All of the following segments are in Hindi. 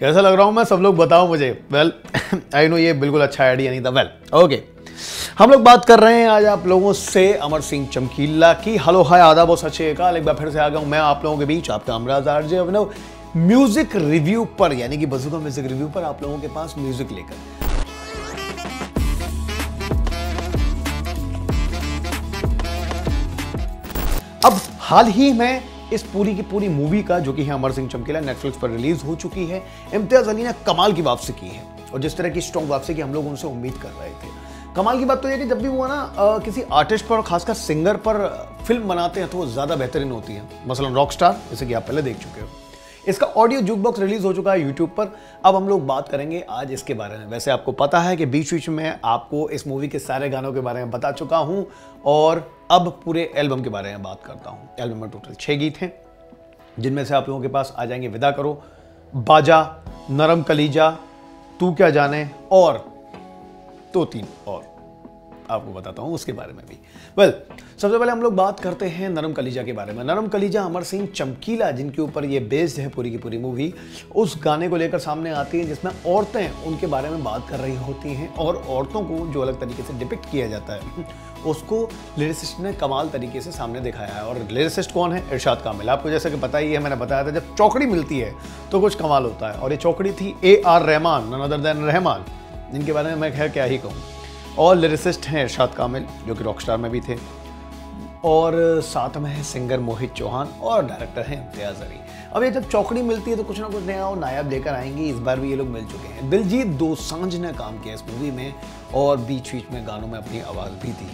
कैसा लग रहा हूँ मैं, सब लोग बताओ मुझे। वेल आई नो ये बिल्कुल अच्छा आइडिया नहीं था। वेल ओके, हम लोग बात कर रहे हैं आज आप लोगों से अमर सिंह चमकीला की। हेलो हाय आदाब और सत श्री अकाल, एक बार फिर से आ गया हूँ मैं आप लोगों के बीच, आपका अमराज आरजे अभिनव, म्यूजिक रिव्यू पर, यानी कि बज़ुका म्यूजिक रिव्यू पर आप लोगों के पास म्यूजिक लेकर। अब हाल ही में इस पूरी की पूरी मूवी का, जो कि है अमर सिंह चमकीला, नेटफ्लिक्स पर रिलीज हो चुकी है। इम्तियाज अली ने कमाल की वापसी की है, और जिस तरह की स्ट्रॉन्ग वापसी की हम लोग उनसे उम्मीद कर रहे थे। कमाल की बात तो यह कि जब भी वो ना किसी आर्टिस्ट पर और खासकर सिंगर पर फिल्म बनाते हैं तो वो ज्यादा बेहतरीन होती है। मसलन रॉकस्टार, जैसे कि आप पहले देख चुके हो। इसका ऑडियो जूक बॉक्स रिलीज हो चुका है यूट्यूब पर। अब हम लोग बात करेंगे आज इसके बारे में। वैसे आपको पता है कि बीच बीच में आपको इस मूवी के सारे गानों के बारे में बता चुका हूं, और अब पूरे एल्बम के बारे में बात करता हूं। एल्बम में टोटल 6 गीत हैं, जिनमें से आप लोगों के पास आ जाएंगे विदा करो, बाजा, नरम कलीजा, तू क्या जाने और 2-3 और आपको बताता हूं उसके बारे में भी। वेल सबसे पहले हम लोग बात करते हैं नरम कलीजा के बारे में। नरम कलीजा अमर सिंह चमकीला, जिनके ऊपर ये बेस्ड है पूरी की पूरी मूवी, उस गाने को लेकर सामने आती है जिसमें औरतें उनके बारे में बात कर रही होती हैं, और औरतों को जो अलग तरीके से डिपिक्ट किया जाता है उसको लिरिसिस्ट ने कमाल तरीके से सामने दिखाया है। और लिरिसिस्ट कौन है? इरशाद कामिल। आपको जैसे कि पता ही है, मैंने बताया था, जब चौकड़ी मिलती है तो कुछ कमाल होता है, और ये चौकड़ी थी AR Rahman, none other than Rahman, जिनके बारे में मैं खैर क्या ही कहूँ। और लिरिसिस्ट हैं इरशाद कामिल, जो कि रॉकस्टार में भी थे, और साथ में है सिंगर मोहित चौहान, और डायरेक्टर हैं इम्तियाज अली। अब ये जब चौकड़ी मिलती है तो कुछ ना कुछ नया और नायाब लेकर आएंगे। इस बार भी ये लोग मिल चुके हैं। दिलजीत दोसांझ ने काम किया इस मूवी में, और बीच बीच में गानों में अपनी आवाज़ भी दी।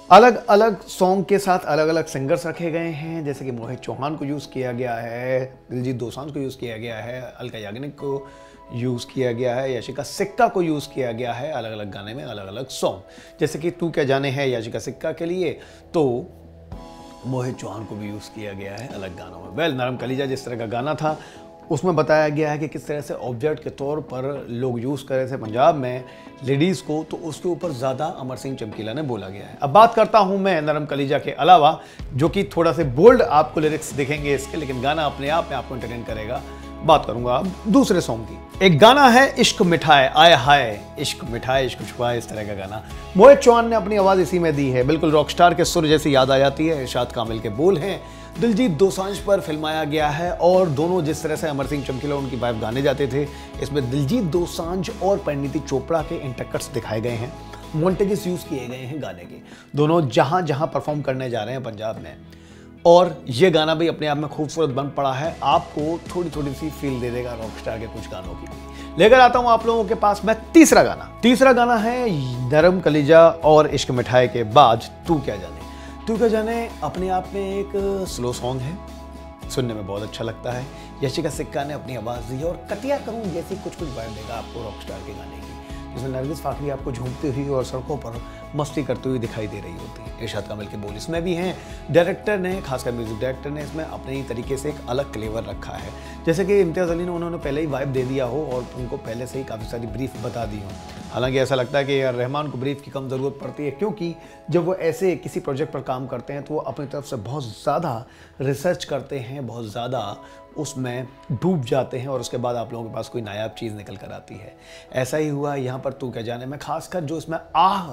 अलग अलग सॉन्ग के साथ अलग अलग सिंगर्स रखे गए हैं, जैसे कि मोहित चौहान को यूज़ किया गया है, दिलजीत दोसांझ को यूज़ किया गया है, अलका याग्निक को यूज़ किया गया है, याशिका सिक्का को यूज़ किया गया है। अलग अलग गाने में अलग अलग सॉन्ग, जैसे कि तू क्या जाने है याशिका सिक्का के लिए, तो मोहित चौहान को भी यूज़ किया गया है अलग गानों में। वेल नरम कलीजा जिस तरह का गाना था, उसमें बताया गया है कि किस तरह से ऑब्जेक्ट के तौर पर लोग यूज़ कर रहे थे पंजाब में लेडीज़ को, तो उसके ऊपर ज़्यादा अमर सिंह चमकीला ने बोला गया है। अब बात करता हूं मैं नरम कलीजा के अलावा, जो कि थोड़ा से बोल्ड आपको लिरिक्स दिखेंगे इसके, लेकिन गाना अपने आप में आपको एंटरटेन करेगा। बात करूंगा अब दूसरे सॉन्ग की। एक गाना है इश्क मिठाए, आय हाय इश्क मिठाए इश्क छुपाए, इस तरह का गाना मोहित चौहान ने अपनी आवाज़ इसी में दी है। बिल्कुल रॉकस्टार के सुर जैसी याद आ जाती है। इरशाद कामिल के बोल हैं, दिलजीत दोसांझ पर फिल्माया गया है, और दोनों जिस तरह से अमर सिंह चमकीला उनकी वाइफ गाने जाते थे, इसमें दिलजीत दोसांझ और परिणीति चोपड़ा के इंटरकट्स दिखाए गए हैं, मॉन्टेजेस यूज़ किए गए हैं गाने के। दोनों जहाँ जहाँ परफॉर्म करने जा रहे हैं पंजाब में, और ये गाना भी अपने आप में खूबसूरत बन पड़ा है। आपको थोड़ी थोड़ी सी फील दे देगा रॉकस्टार के कुछ गानों की। लेकर आता हूँ आप लोगों के पास मैं तीसरा गाना। तीसरा गाना है नरम कलीजा और इश्क मिठाई के बाद तू क्या जाने। तू क्या जाने अपने आप में एक स्लो सॉन्ग है, सुनने में बहुत अच्छा लगता है। याशिका सिक्का ने अपनी आवाज़ दी है, और कटिया करूँ जैसी कुछ कुछ वाइब देगा आपको रॉकस्टार के गाने की, जिसमें नरगिस फाकरी आपको झूमती हुई और सड़कों पर मस्ती करती हुई दिखाई दे रही होती है। इरशाद कामिल के बोल इसमें भी हैं। डायरेक्टर ने, खासकर म्यूजिक डायरेक्टर ने, इसमें अपने ही तरीके से एक अलग फ्लेवर रखा है। जैसे कि इम्तियाज अली ने, उन्होंने पहले ही वाइब दे दिया हो और उनको पहले से ही काफ़ी सारी ब्रीफ बता दी हो। हालांकि ऐसा लगता है कि यार रहमान को ब्रीफ की कम ज़रूरत पड़ती है, क्योंकि जब वो ऐसे किसी प्रोजेक्ट पर काम करते हैं तो वो अपनी तरफ से बहुत ज़्यादा रिसर्च करते हैं, बहुत ज़्यादा उसमें डूब जाते हैं, और उसके बाद आप लोगों के पास कोई नायाब चीज़ निकल कर आती है। ऐसा ही हुआ यहाँ पर तू क्या जाने में। खासकर जो इसमें आह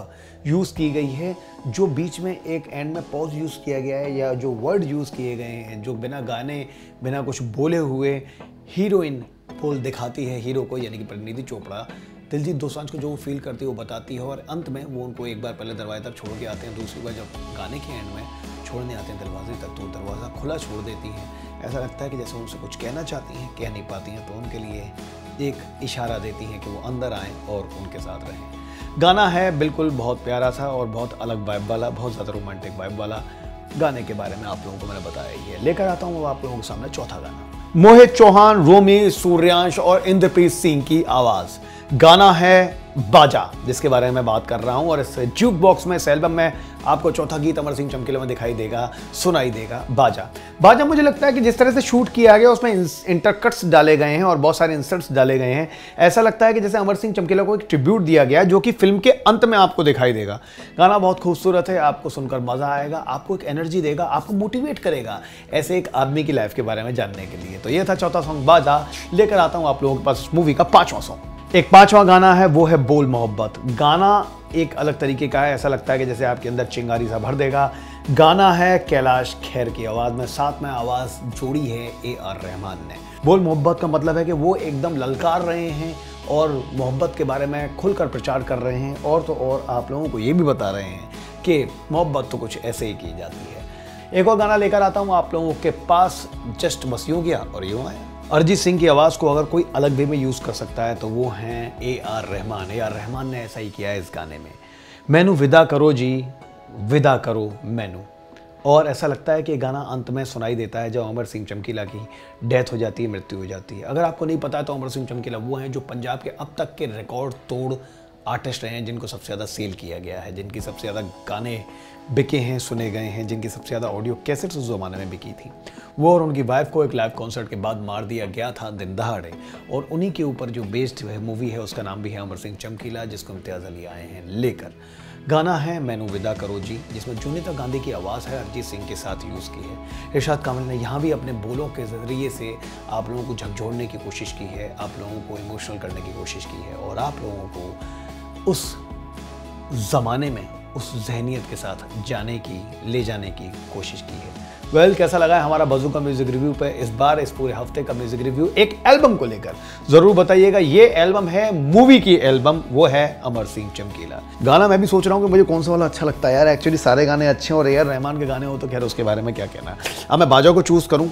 यूज़ की गई है, जो बीच में एक एंड में पॉज यूज़ किया गया है, या जो वर्ड यूज़ किए गए हैं, जो बिना गाने बिना कुछ बोले हुए हीरोइन बोल दिखाती है हीरो को, यानी कि परिणीति चोपड़ा दिलजीत दोसांझ को जो फील करती है वो बताती है, और अंत में वो उनको एक बार पहले दरवाजे तक छोड़ के आते हैं, दूसरी बार जब गाने के एंड में छोड़ने आते हैं दरवाजे तक, तो दरवाज़ा खुला छोड़ देती हैं। ऐसा लगता है कि जैसे उनसे कुछ कहना चाहती हैं, कह नहीं पाती हैं, तो उनके लिए एक इशारा देती हैं कि वो अंदर आएँ और उनके साथ रहें। गाना है बिल्कुल बहुत प्यारा सा और बहुत अलग वाइब वाला, बहुत ज़्यादा रोमांटिक वाइब वाला। गाने के बारे में आप लोगों को मैंने बताया ही है। लेकर आता हूँ आप लोगों के सामने चौथा गाना। मोहित चौहान, रोमी, सूर्यांश और इंद्रप्रीत सिंह की आवाज़। गाना है बाजा, जिसके बारे में बात कर रहा हूं, और इस जूक बॉक्स में, इस एल्बम में आपको चौथा गीत अमर सिंह चमकीला में दिखाई देगा, सुनाई देगा, बाजा। बाजा मुझे लगता है कि जिस तरह से शूट किया गया उसमें इंटरकट्स डाले गए हैं और बहुत सारे इंसर्ट्स डाले गए हैं। ऐसा लगता है कि जैसे अमर सिंह चमकीला को एक ट्रिब्यूट दिया गया जो कि फिल्म के अंत में आपको दिखाई देगा। गाना बहुत खूबसूरत है, आपको सुनकर मजा आएगा, आपको एक एनर्जी देगा, आपको मोटिवेट करेगा ऐसे एक आदमी की लाइफ के बारे में जानने के लिए। तो ये था चौथा सॉन्ग बाजा। लेकर आता हूं आप लोगों के पास इस मूवी का पांचवा सॉन्ग। एक पांचवा गाना है, वो है बोल मोहब्बत। गाना एक अलग तरीके का है, ऐसा लगता है कि जैसे आपके अंदर चिंगारी सा भर देगा। गाना है कैलाश खेर की आवाज में, साथ में आवाज जोड़ी है AR रहमान ने। बोल मोहब्बत का मतलब है कि वो एकदम ललकार रहे हैं और मोहब्बत के बारे में खुलकर प्रचार कर रहे हैं, और तो और आप लोगों को ये भी बता रहे हैं कि मोहब्बत तो कुछ ऐसे ही की जाती है। एक और गाना लेकर आता हूँ आप लोगों के पास, जस्ट बस यूं गया और यूं आया। अरिजीत सिंह की आवाज़ को अगर कोई अलग वे में यूज़ कर सकता है तो वो हैं AR रहमान। AR रहमान ने ऐसा ही किया है इस गाने में। मैनू विदा करो जी, विदा करो मैनू। और ऐसा लगता है कि गाना अंत में सुनाई देता है जब अमर सिंह चमकीला की डेथ हो जाती है, मृत्यु हो जाती है। अगर आपको नहीं पता है तो अमर सिंह चमकीला वो हैं जो पंजाब के अब तक के रिकॉर्ड तोड़ आर्टिस्ट रहे हैं, जिनको सबसे ज़्यादा सेल किया गया है, जिनकी सबसे ज़्यादा गाने बिके हैं, सुने गए हैं, जिनकी सबसे ज़्यादा ऑडियो कैसेट्स उस ज़माने में बिकी थी। वो और उनकी वाइफ को एक लाइव कॉन्सर्ट के बाद मार दिया गया था दिन दहाड़े, और उन्हीं के ऊपर जो बेस्ड मूवी है उसका नाम भी है अमर सिंह चमकीला, जिसको इम्तियाज़ अली आए हैं लेकर। गाना है मैनू विदा करो जी, जिसमें जुनीता गांधी की आवाज़ है अरिजीत सिंह के साथ यूज़ की है। इरशाद कामिल ने यहाँ भी अपने बोलों के ज़रिए से आप लोगों को झकझोरने की कोशिश की है, आप लोगों को इमोशनल करने की कोशिश की है, और आप लोगों को उस ज़माने में उस जहनियत के साथ ले जाने की कोशिश की है। वेल, कैसा लगा है हमारा बज़ूका म्यूजिक रिव्यू पे इस बार, इस पूरे हफ्ते का म्यूजिक रिव्यू एक एल्बम को लेकर जरूर बताइएगा। ये एल्बम है मूवी की एल्बम, वो है अमर सिंह चमकीला। गाना मैं भी सोच रहा हूँ कि मुझे कौन सा वाला अच्छा लगता है यार। एक्चुअली सारे गाने अच्छे हैं और AR रहमान के गाने हो तो खैर उसके बारे में क्या कहना है। अब मैं बाजा को चूज़ करूँ,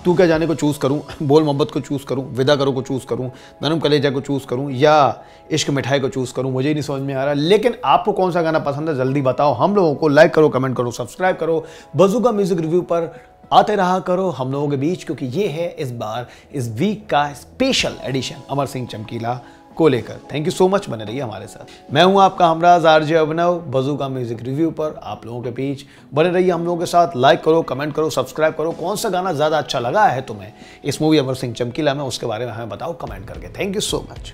तू क्या जाने को चूज़ करूँ, बोल मोहब्बत को चूज़ करूँ, विदा करो को चूज़ करूँ, नरम कलेजा को चूज़ करूँ, या इश्क मिठाई को चूज़ करूँ, मुझे ही नहीं समझ में आ रहा। लेकिन आपको कौन सा गाना पसंद है जल्दी बताओ। हम लोगों को लाइक करो, कमेंट करो, सब्सक्राइब करो। बज़ूका म्यूजिक रिव्यू पर आते रहा करो हम लोगों के बीच, क्योंकि ये है इस बार इस वीक का स्पेशल एडिशन अमर सिंह चमकीला को लेकर। थैंक यू सो मच, बने रहिए हमारे साथ। मैं हूं आपका हमराज RJ अभिनव, बज़ूका म्यूजिक रिव्यू पर आप लोगों के बीच बने रहिए हम लोगों के साथ। लाइक करो, कमेंट करो, सब्सक्राइब करो। कौन सा गाना ज़्यादा अच्छा लगा है तुम्हें इस मूवी अमर सिंह चमकीला में, उसके बारे में हमें बताओ कमेंट करके। Thank you so much.